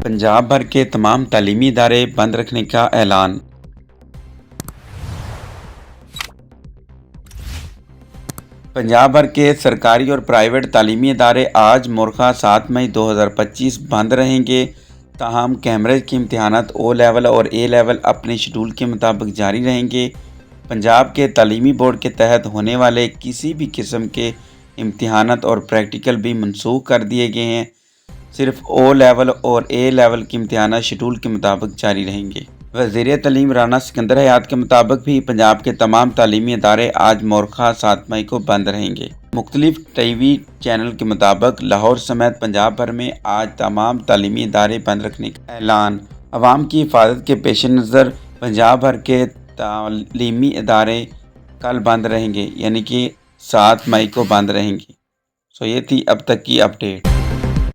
पंजाब भर के तमाम तालीमी इदारे बंद रखने का ऐलान। पंजाब भर के सरकारी और प्राइवेट तालीमी इदारे आज मुरखा 7 मई 2025 बंद रहेंगे। ताहम कैम्ब्रिज के इम्तहानात ओ लेवल और ए लेवल अपने शेड्यूल के मुताबिक जारी रहेंगे। पंजाब के तालीमी बोर्ड के तहत होने वाले किसी भी किस्म के इम्तहानात और प्रैक्टिकल भी मनसूख कर दिए गए हैं। सिर्फ ओ लेवल और ए लेवल के इम्तहानात शेड्यूल के मुताबिक जारी रहेंगे। वज़ीर तालीम राना सिकंदर हयात के मुताबिक भी पंजाब के तमाम तालीमी इदारे आज मुरखा 7 मई को बंद रहेंगे। मुख्तलिफ टीवी चैनल के मुताबिक लाहौर समेत पंजाब भर में आज तमाम तालीमी इदारे बंद रखने का ऐलान। अवाम की हिफाजत के पेश नज़र पंजाब भर के तालीमी इदारे कल बंद रहेंगे, यानी कि 7 मई को बंद रहेंगे। ये थी अब तक की अपडेट।